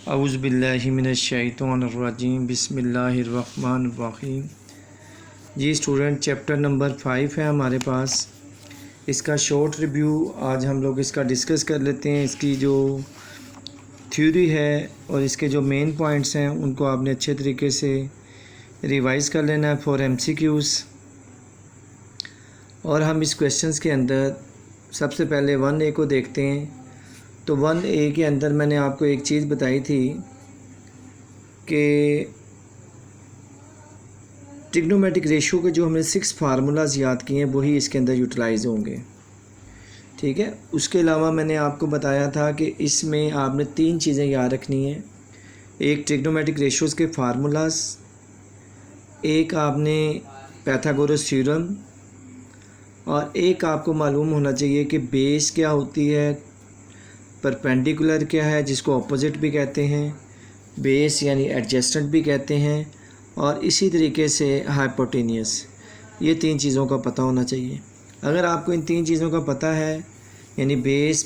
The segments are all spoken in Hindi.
औज़ु बिल्लाहि मिनश्शैतानिर्रजीम बिस्मिल्लाहिर्रहमानिर्रहीम। जी स्टूडेंट, चैप्टर नंबर 5 है हमारे पास। इसका शॉर्ट रिव्यू आज हम लोग इसका डिस्कस कर लेते हैं। इसकी जो थ्योरी है और इसके जो मेन पॉइंट्स हैं उनको आपने अच्छे तरीके से रिवाइज़ कर लेना है फॉर MCQs। और हम इस क्वेश्चंस के अंदर सबसे पहले 1A को देखते हैं। तो 1A के अंदर मैंने आपको एक चीज़ बताई थी कि ट्रिग्नोमेट्रिक रेशियो के जो हमने 6 फार्मूलाज याद किए हैं वही इसके अंदर यूटिलाइज़ होंगे, ठीक है। उसके अलावा मैंने आपको बताया था कि इसमें आपने 3 चीज़ें याद रखनी हैं। एक ट्रिग्नोमेट्रिक रेशियोज़ के फार्मूलाज, एक आपने पाइथागोरस थ्योरम, और एक आपको मालूम होना चाहिए कि बेस क्या होती है, परपेंडिकुलर क्या है जिसको ऑपोजिट भी कहते हैं, बेस यानी एडजेसेंट भी कहते हैं, और इसी तरीके से हाइपोटेनियस। ये 3 चीज़ों का पता होना चाहिए। अगर आपको इन 3 चीज़ों का पता है यानी बेस,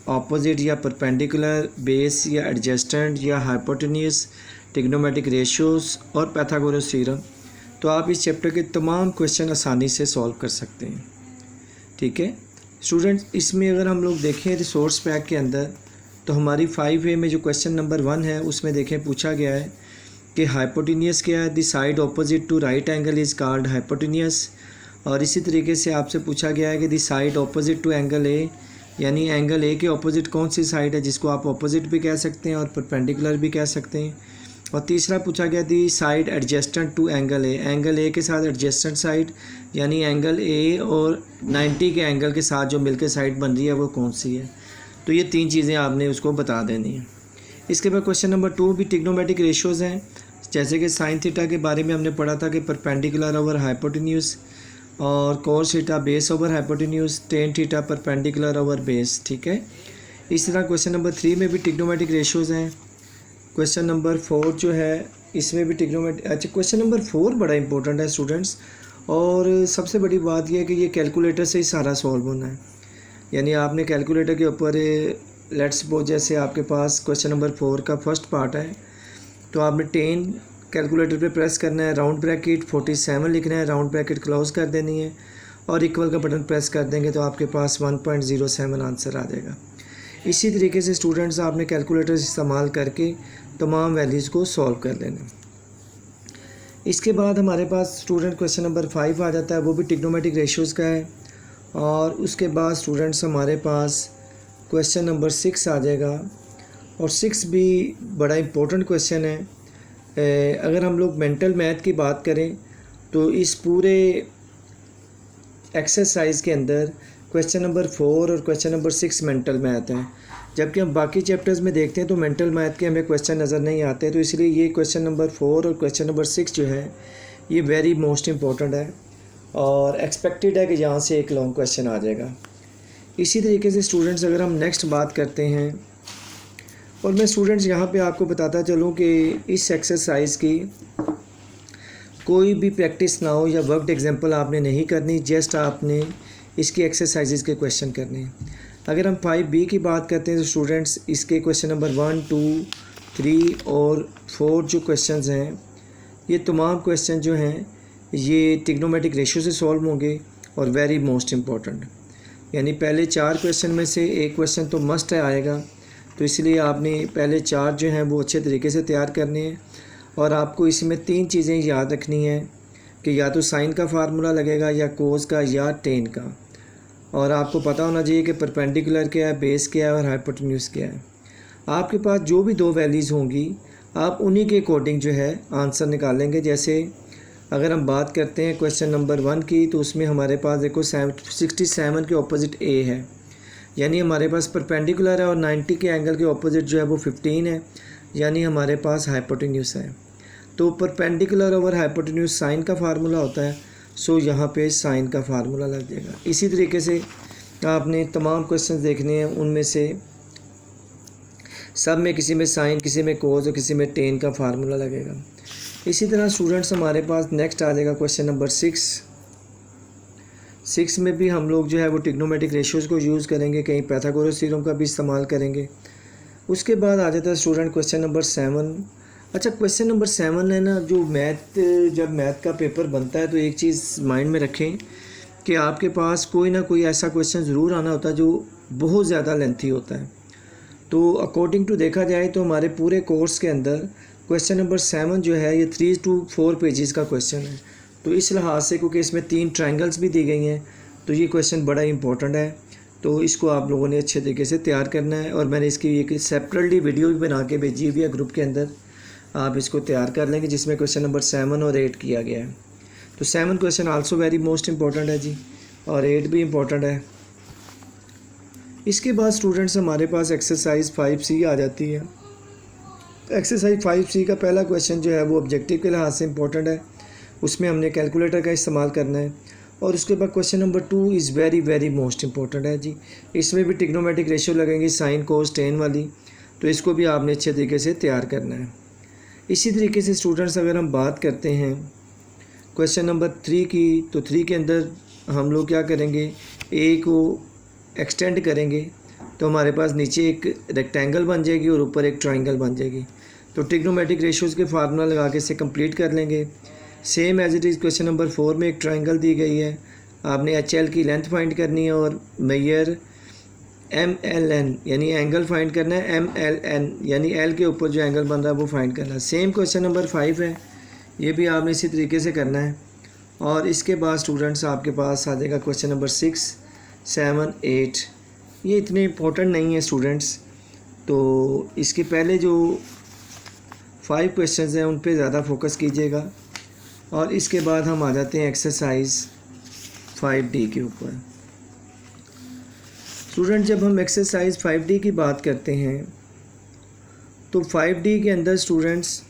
ऑपोजिट या परपेंडिकुलर, बेस या एडजेसेंट या हाइपोटेनियस, ट्रिग्नोमेट्रिक रेशियोज़ और पाइथागोरस थ्योरम, तो आप इस चैप्टर के तमाम क्वेश्चन आसानी से सॉल्व कर सकते हैं, ठीक है स्टूडेंट्स। इसमें अगर हम लोग देखें रिसोर्स पैक के अंदर तो हमारी 5A में जो क्वेश्चन नंबर 1 है उसमें देखें पूछा गया है कि हाइपोटेनियस क्या है। The side opposite to right angle is called hypotenuse. और इसी तरीके से आपसे पूछा गया है कि the side opposite to angle A, यानी एंगल ए के ऑपोजिट कौन सी साइड है जिसको आप ऑपोजिट भी कह सकते हैं और परपेंडिकुलर भी कह सकते हैं। और तीसरा पूछा गया the side adjacent to angle A, angle A के साथ एडजेस्टेंट साइड यानी एंगल ए और 90 के एंगल के साथ जो मिलकर साइड बन रही है वो कौन सी है। तो ये 3 चीज़ें आपने उसको बता देनी है। इसके बाद क्वेश्चन नंबर 2 भी ट्रिग्नोमेट्रिक रेशियोज़ हैं। जैसे कि साइन थीटा के बारे में हमने पढ़ा था कि परपेंडिकुलर ओवर हाइपोटेन्यूज, और cos theta base over hypotenuse, tan theta perpendicular over base, ठीक है। इस तरह क्वेश्चन नंबर 3 में भी ट्रिग्नोमेट्रिक रेशियोज़ हैं। क्वेश्चन नंबर 4 जो है इसमें भी क्वेश्चन नंबर 4 बड़ा इंपॉर्टेंट है स्टूडेंट्स। और सबसे बड़ी बात यह है कि ये कैलकुलेटर से ही सारा सॉल्व होना है। यानी आपने कैलकुलेटर के ऊपर लेट्स सपोज जैसे आपके पास क्वेश्चन नंबर 4 का फर्स्ट पार्ट है तो आपने 10 कैलकुलेटर पे प्रेस करना है, राउंड ब्रैकेट 47 लिखना है, राउंड ब्रैकेट क्लोज कर देनी है और इक्वल का बटन प्रेस कर देंगे तो आपके पास 1.07 आंसर आ जाएगा। इसी तरीके से स्टूडेंट्स आपने कैलकुलेटर इस्तेमाल करके तमाम वैल्यूज़ को सॉल्व कर लेना। इसके बाद हमारे पास स्टूडेंट क्वेश्चन नंबर 5 आ जाता है, वो भी ट्रिग्नोमेट्रिक रेशियोज़ का है। और उसके बाद स्टूडेंट्स हमारे पास क्वेश्चन नंबर 6 आ जाएगा, और 6 भी बड़ा इम्पोर्टेंट क्वेश्चन है। अगर हम लोग मेंटल मैथ की बात करें तो इस पूरे एक्सरसाइज के अंदर क्वेश्चन नंबर 4 और क्वेश्चन नंबर 6 मेंटल मैथ है, जबकि हम बाकी चैप्टर्स में देखते हैं तो मेंटल मैथ के हमें क्वेश्चन नज़र नहीं आते। तो इसलिए ये क्वेश्चन नंबर 4 और क्वेश्चन नंबर 6 जो है ये वेरी मोस्ट इम्पोर्टेंट है और एक्सपेक्टेड है कि यहाँ से एक लॉन्ग क्वेश्चन आ जाएगा। इसी तरीके से स्टूडेंट्स अगर हम नेक्स्ट बात करते हैं, और मैं स्टूडेंट्स यहाँ पे आपको बताता चलूँ कि इस एक्सरसाइज की कोई भी प्रैक्टिस ना हो या वर्कड एग्जांपल आपने नहीं करनी, जस्ट आपने इसकी एक्सरसाइजेज के क्वेश्चन करने हैं। अगर हम 5B की बात करते हैं तो स्टूडेंट्स इसके क्वेश्चन नंबर 1, 2, 3 और 4 जो क्वेश्चंस हैं ये तमाम क्वेश्चन जो हैं ये ट्रिग्नोमेट्रिक रेशियो से सॉल्व होंगे और वेरी मोस्ट इम्पॉर्टेंट। यानी पहले 4 क्वेश्चन में से एक क्वेश्चन तो मस्ट आएगा, तो इसलिए आपने पहले 4 जो हैं वो अच्छे तरीके से तैयार करने हैं। और आपको इसमें 3 चीज़ें याद रखनी है कि या तो साइन का फार्मूला लगेगा या कोस का या टेन का, और आपको पता होना चाहिए कि परपेंडिकुलर क्या है, बेस क्या है और हाइपोटेन्यूज क्या है। आपके पास जो भी 2 वैल्यूज़ होंगी आप उन्हीं के अकॉर्डिंग जो है आंसर निकालेंगे। जैसे अगर हम बात करते हैं क्वेश्चन नंबर 1 की तो उसमें हमारे पास देखो 67 के ऑपोजिट ए है, यानी हमारे पास परपेंडिकुलर है, और 90 के एंगल के ऑपोजिट जो है वो 15 है, यानी हमारे पास हाइपोटेन्यूज है। तो परपेंडिकुलर ओवर हाइपोटेन्यूज साइन का फार्मूला होता है, सो यहाँ पे साइन का फार्मूला लग जाएगा। इसी तरीके से आपने तमाम क्वेश्चंस देखने हैं, उनमें से सब में किसी में साइन, किसी में कोस और किसी में टेन का फार्मूला लगेगा। इसी तरह स्टूडेंट्स हमारे पास नेक्स्ट आ जाएगा क्वेश्चन नंबर 6 में भी हम लोग जो है वो ट्रिग्नोमेट्रिक रेशियोज़ को यूज़ करेंगे, कहीं पाइथागोरस थ्योरम का भी इस्तेमाल करेंगे। उसके बाद आ जाता है स्टूडेंट क्वेश्चन नंबर 7। अच्छा, क्वेश्चन नंबर 7 है ना, जो जब मैथ का पेपर बनता है तो एक चीज़ माइंड में रखें कि आपके पास कोई ना कोई ऐसा क्वेश्चन ज़रूर आना होता है जो बहुत ज़्यादा लेंथी होता है। तो अकॉर्डिंग टू देखा जाए तो हमारे पूरे कोर्स के अंदर क्वेश्चन नंबर 7 जो है ये 3 to 4 पेजेस का क्वेश्चन है। तो इस लिहाज से क्योंकि इसमें 3 ट्रायंगल्स भी दी गई हैं तो ये क्वेश्चन बड़ा इंपॉर्टेंट है। तो इसको आप लोगों ने अच्छे तरीके से तैयार करना है, और मैंने इसकी एक सेपरेटली वीडियो भी बना के भेजी हुई है ग्रुप के अंदर, आप इसको तैयार कर लेंगे, जिसमें क्वेश्चन नंबर 7 और 8 किया गया है। तो 7 question also very most important है जी, और 8 भी इम्पॉर्टेंट है। इसके बाद स्टूडेंट्स हमारे पास एक्सरसाइज 5C आ जाती है। एक्सरसाइज 5C का पहला क्वेश्चन जो है वो ऑब्जेक्टिव के लिहाज से इम्पोर्टेंट है, उसमें हमने कैलकुलेटर का इस्तेमाल करना है। और उसके बाद question number 2 is very very most important है जी, इसमें भी ट्रिग्नोमेट्रिक रेशियो लगेंगी साइन कोस टेन वाली, तो इसको भी आपने अच्छे तरीके से तैयार करना है। इसी तरीके से स्टूडेंट्स अगर हम बात करते हैं क्वेश्चन नंबर 3 की, तो 3 के अंदर हम लोग क्या करेंगे, ए को एक्सटेंड करेंगे तो हमारे पास नीचे एक रेक्टेंगल बन जाएगी और ऊपर एक ट्रायंगल बन जाएगी। तो ट्रिग्नोमेट्रिक रेशियोज़ के फार्मूला लगा के इसे कंप्लीट कर लेंगे। Same as it is question number 4 में एक ट्रायंगल दी गई है, आपने HL की लेंथ फाइंड करनी है और मेजर MLN यानी एंगल फाइंड करना है, MLN यानी L के ऊपर जो एंगल बन रहा है वो फाइंड करना है। सेम क्वेश्चन नंबर 5 है, ये भी आपने इसी तरीके से करना है। और इसके बाद स्टूडेंट्स आपके पास आ जाएगा क्वेश्चन नंबर 6, 7, 8। ये इतने इम्पोर्टेंट नहीं है स्टूडेंट्स, तो इसके पहले जो 5 क्वेश्चंस हैं उन पे ज़्यादा फोकस कीजिएगा। और इसके बाद हम आ जाते हैं एक्सरसाइज 5D के ऊपर। स्टूडेंट जब हम एक्सरसाइज 5D की बात करते हैं तो 5D के अंदर स्टूडेंट्स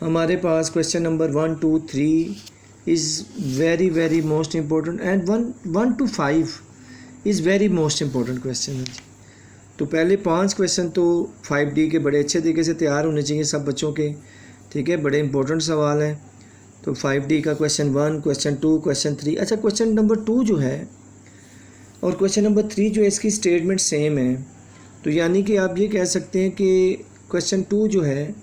हमारे पास question number 1, 2, 3 is very very most important, and 1 to 5 is very most important question है। तो पहले 5 क्वेश्चन तो 5D के बड़े अच्छे तरीके से तैयार होने चाहिए सब बच्चों के, ठीक है, बड़े इंपॉर्टेंट सवाल हैं। तो 5D का क्वेश्चन 1, क्वेश्चन 2, क्वेश्चन 3। अच्छा, क्वेश्चन नंबर 2 जो है और क्वेश्चन नंबर 3 जो है इसकी स्टेटमेंट सेम है, तो यानी कि आप ये कह सकते हैं कि क्वेश्चन 2 जो है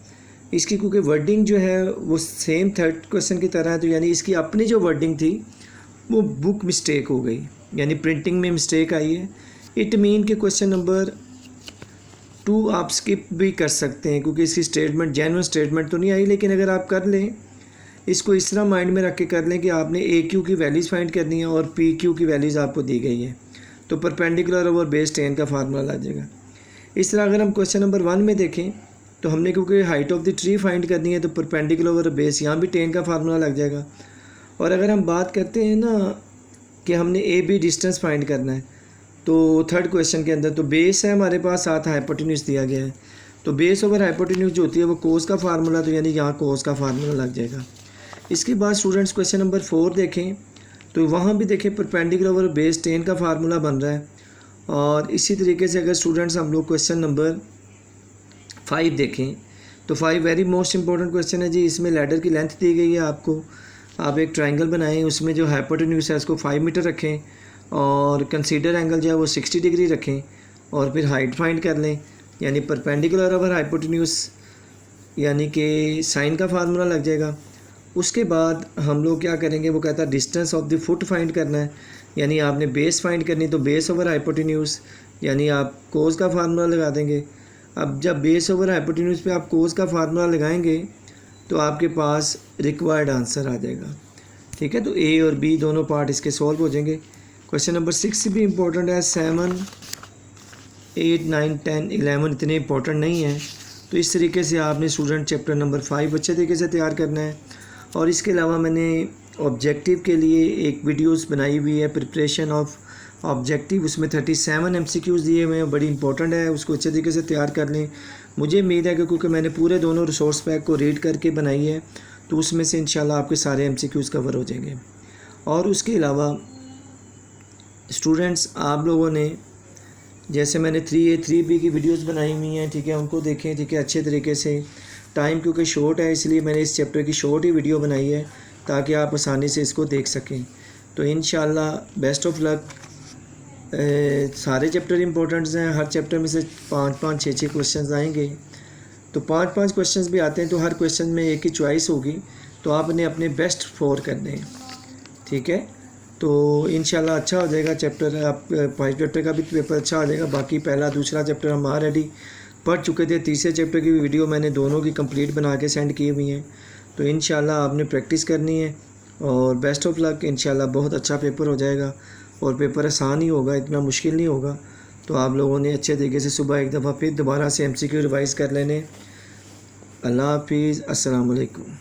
इसकी क्योंकि वर्डिंग जो है वो सेम थर्ड क्वेश्चन की तरह है, तो यानी इसकी अपनी जो वर्डिंग थी वो बुक मिस्टेक हो गई, यानी प्रिंटिंग में मिस्टेक आई है। इट मीन कि क्वेश्चन नंबर 2 आप स्किप भी कर सकते हैं क्योंकि इसकी स्टेटमेंट जेन्युइन स्टेटमेंट तो नहीं आई, लेकिन अगर आप कर लें इसको इस तरह माइंड में रख के कर लें कि आपने AQ की वैल्यूज़ फाइंड करनी है और PQ की वैल्यूज़ आपको दी गई है, तो परपेंडिकुलर ओवर बेस 10 का फार्मूला लग जाएगा। इस तरह अगर हम क्वेश्चन नंबर 1 में देखें तो हमने क्योंकि height of the tree find करनी है तो परपेंडिकुलर ओवर बेस यहाँ भी 10 का फार्मूला लग जाएगा। और अगर हम बात करते हैं ना कि हमने AB डिस्टेंस फाइंड करना है, तो थर्ड क्वेश्चन के अंदर तो बेस है हमारे पास, साथ हाइपोटेन्यूज दिया गया है, तो बेस ओवर हाइपोटेन्यूज जो होती है वो कोस का फार्मूला, तो यानी यहाँ कोस का फार्मूला लग जाएगा। इसके बाद स्टूडेंट्स क्वेश्चन नंबर 4 देखें तो वहाँ भी देखें परपेंडिकुलर ओवर बेस 10 का फार्मूला बन रहा है। और इसी तरीके से अगर स्टूडेंट्स हम लोग क्वेश्चन नंबर 5 देखें तो 5 वेरी मोस्ट इंपॉर्टेंट क्वेश्चन है जी। इसमें लैडर की लेंथ दी गई है आपको, आप एक ट्रायंगल बनाएं, उसमें जो हाइपोटेन्यूज है उसको 5 मीटर रखें और कंसीडर एंगल जो है वो 60 डिग्री रखें और फिर हाइट फाइंड कर लें, यानी परपेंडिकुलर ओवर हाइपोटेन्यूज यानी कि साइन का फार्मूला लग जाएगा। उसके बाद हम लोग क्या करेंगे, वो कहता है distance of the foot find करना है, यानी आपने बेस फाइंड करनी, तो बेस ओवर हाइपोटेन्यूज यानी आप कोस का फार्मूला लगा देंगे। अब जब बेस ओवर हाइपोटेन्यूज पे आप कोस का फार्मूला लगाएंगे तो आपके पास रिक्वायर्ड आंसर आ जाएगा, ठीक है। तो A और B दोनों पार्ट इसके सॉल्व हो जाएंगे। क्वेश्चन नंबर 6 भी इम्पोर्टेंट है, 7, 8, 9, 10, 11 इतने इंपॉर्टेंट नहीं है। तो इस तरीके से आपने स्टूडेंट चैप्टर नंबर 5 अच्छे तरीके से तैयार करना है। और इसके अलावा मैंने ऑब्जेक्टिव के लिए एक वीडियोस बनाई हुई है, प्रिपरेशन ऑफ ऑब्जेक्टिव, उसमें 37 MCQs दिए हुए हैं, बड़ी इंपॉर्टेंट है, उसको अच्छे तरीके से तैयार कर लें। मुझे उम्मीद है कि क्योंकि मैंने पूरे दोनों रिसोर्स पैक को रीड करके बनाई है तो उसमें से इंशाल्लाह आपके सारे MCQs कवर हो जाएंगे। और उसके अलावा स्टूडेंट्स आप लोगों ने जैसे मैंने 3A 3B की वीडियोस बनाई हुई हैं, ठीक है, उनको देखें, ठीक है, अच्छे तरीके से। टाइम क्योंकि शॉर्ट है इसलिए मैंने इस चैप्टर की शॉर्ट ही वीडियो बनाई है ताकि आप आसानी से इसको देख सकें। तो इंशाल्लाह बेस्ट ऑफ लक। सारे चैप्टर इंपॉर्टेंट्स हैं, हर चैप्टर में से 5-5 6-6 क्वेश्चंस आएंगे, तो 5-5 क्वेश्चंस भी आते हैं तो हर क्वेश्चन में एक ही चॉइस होगी, तो आपने अपने बेस्ट 4 करने हैं, ठीक है। तो इंशाल्लाह अच्छा हो जाएगा चैप्टर, आप 5 चैप्टर का भी पेपर अच्छा हो जाएगा। बाकी पहला दूसरा चैप्टर हम ऑलरेडी पढ़ चुके थे, तीसरे चैप्टर की वीडियो मैंने दोनों की कंप्लीट बना के सेंड की हुई हैं, तो इंशाल्लाह आपने प्रैक्टिस करनी है और बेस्ट ऑफ लक। इंशाल्लाह बहुत अच्छा पेपर हो जाएगा और पेपर आसान ही होगा, इतना मुश्किल नहीं होगा। तो आप लोगों ने अच्छे तरीके से सुबह एक दफ़ा फिर दोबारा से MCQ रिवाइज़ कर लेने। अल्लाह हाफिज़, अस्सलाम वालेकुम।